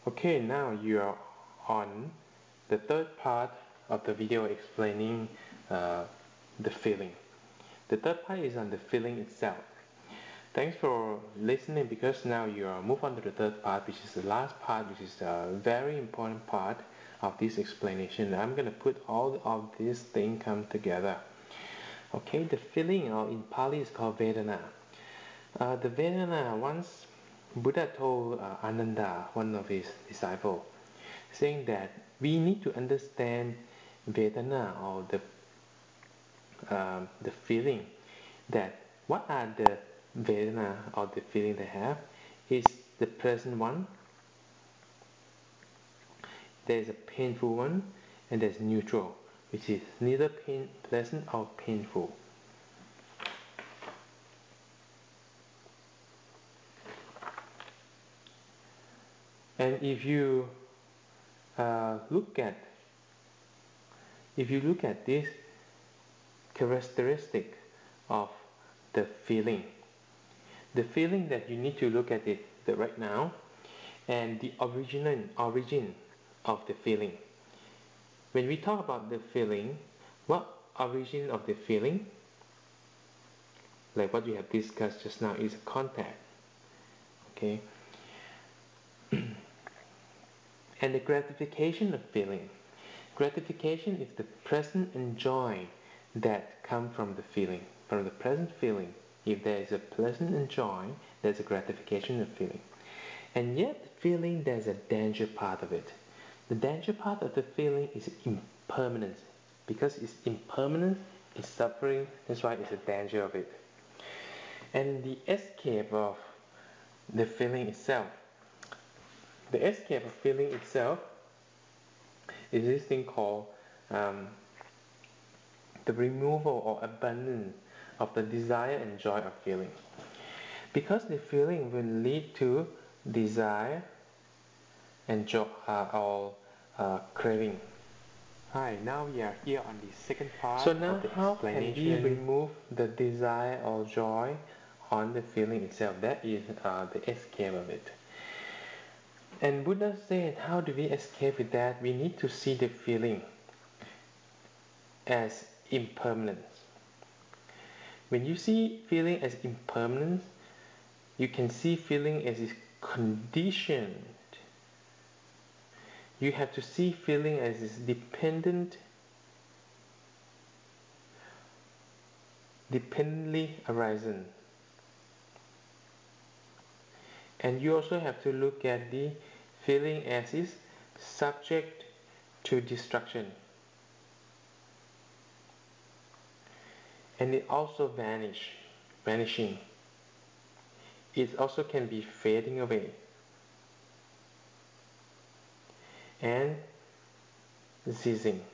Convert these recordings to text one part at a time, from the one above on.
Okay, now you are on the third part of the video explaining the feeling. The third part is on the feeling itself. Thanks for listening, because now you are move on to the third part, which is the last part, which is a very important part of this explanation. I'm going to put all of these things come together. Okay, the feeling in Pali is called Vedana. The Vedana, once Buddha told Ananda, one of his disciples, saying that we need to understand Vedana, or the feeling, that what are the Vedana or the feeling they have is the present one, there's a painful one, and there's neutral, which is neither pleasant or painful. And if you look at this characteristic of the feeling that you need to look at it right now, and the origin of the feeling. When we talk about the feeling, what origin of the feeling, like what we have discussed just now, is contact. Okay. And the gratification of feeling. Gratification is the present and joy that come from the feeling, from the present feeling. If there is a pleasant and joy, there's a gratification of feeling. And yet, the feeling, there's a danger part of it. The danger part of the feeling is impermanence. Because it's impermanent, it's suffering, that's why it's a danger of it. And the escape of the feeling itself. The escape of feeling itself is this thing called the removal or abandonment of the desire and joy of feeling. Because the feeling will lead to desire and joy or craving. Hi, now we are here on the second part. So now, how can we remove the desire or joy on the feeling itself? That is the escape of it. And Buddha said, how do we escape with that? We need to see the feeling as impermanence. When you see feeling as impermanence, you can see feeling as is conditioned. You have to see feeling as is dependently arisen. And you also have to look at the feeling as is subject to destruction. And it also vanishing. It also can be fading away. And ceasing.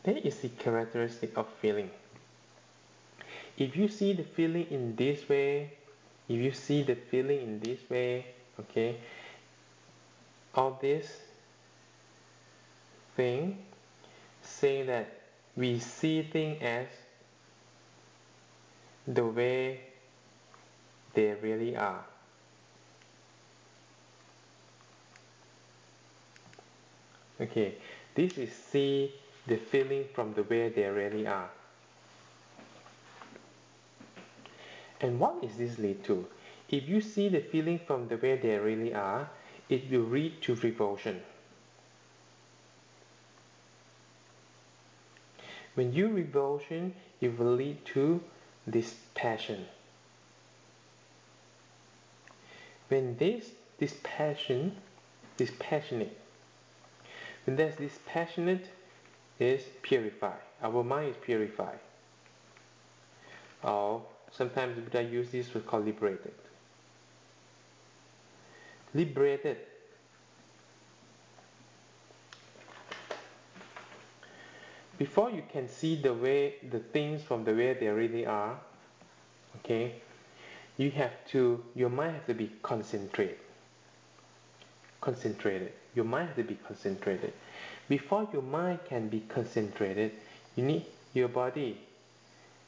That is the characteristic of feeling. If you see the feeling in this way, okay, all this thing saying that we see things as the way they really are. Okay, this is see the feeling from the way they really are. And what is this lead to? If you see the feeling from the way they really are, it will lead to revulsion. When you revulsion, it will lead to this passion. When this passionate, when there's this passionate, is purified. Our mind is purified. Or sometimes Buddha use this word called liberated. Liberated. Before you can see the things from the way they really are, okay, your mind has to be concentrated. Your mind has to be concentrated. Before your mind can be concentrated, you need your body.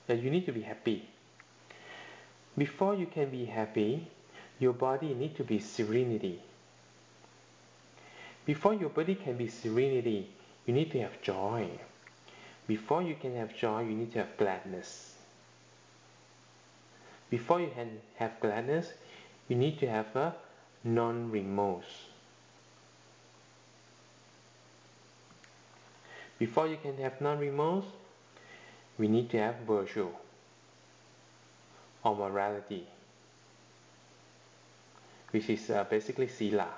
You need to be happy. Before you can be happy, your body needs to be serenity. Before your body can be serenity, you need to have joy. Before you can have joy, you need to have gladness. Before you can have gladness, you need to have a non-remorse. Before you can have non-remorse, we need to have virtue or morality, which is basically sila.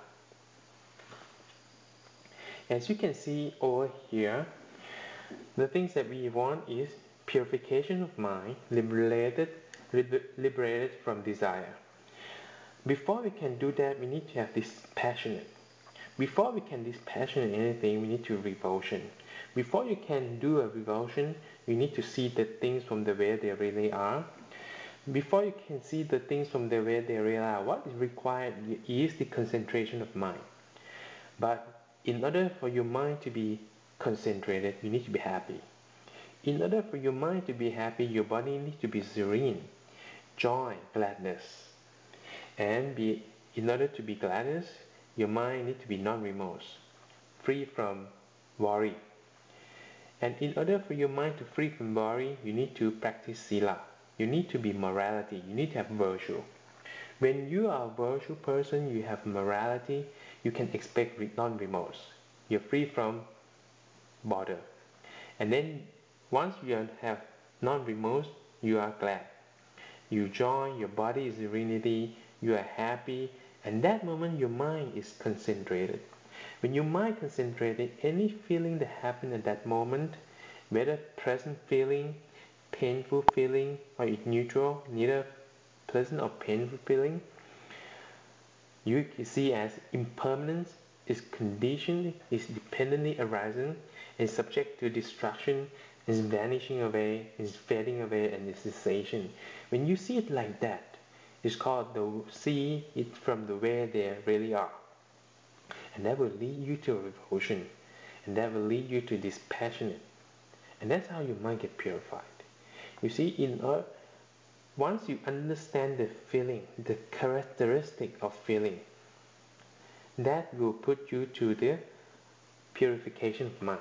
As you can see over here, the things that we want is purification of mind, liberated from desire. Before we can do that, we need to have dispassionate. Before we can dispassionate anything, we need to revulsion. Before you can do a revulsion, you need to see the things from the way they really are. Before you can see the things from the way they really are, what is required is the concentration of mind. But in order for your mind to be concentrated, you need to be happy. In order for your mind to be happy, your body needs to be serene, joy, gladness. And in order to be gladness, your mind needs to be non-remorse, free from worry. And in order for your mind to free from worry, you need to practice sila. You need to be morality. You need to have virtue. When you are a virtue person, you have morality, you can expect non-remorse. You're free from bother. And then once you have non-remorse, you are glad. You joy, your body is serenity, you are happy, and that moment your mind is concentrated. When your mind concentrated, any feeling that happened at that moment, whether pleasant feeling, painful feeling, or neutral, neither pleasant or painful feeling, you see as impermanence, is conditioned, is dependently arising, is subject to destruction, is vanishing away, is fading away, and is cessation. When you see it like that, it's called see it from the way they really are. And that will lead you to revulsion. And that will lead you to dispassionate. And that's how your mind gets purified. You see, once you understand the feeling, the characteristic of feeling, that will put you to the purification of mind.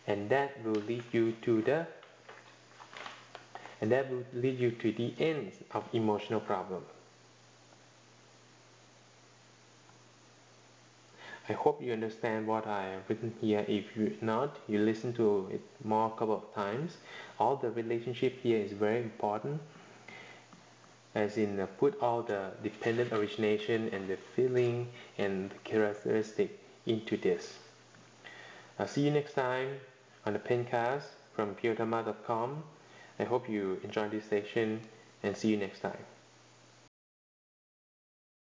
And that will lead you to the end of emotional problem. I hope you understand what I have written here. If you not, you listen to it more couple of times. All the relationship here is very important, as in put all the dependent origination and the feeling and the characteristic into this. I'll see you next time on the pencast from puredharma.com. I hope you enjoyed this session and see you next time.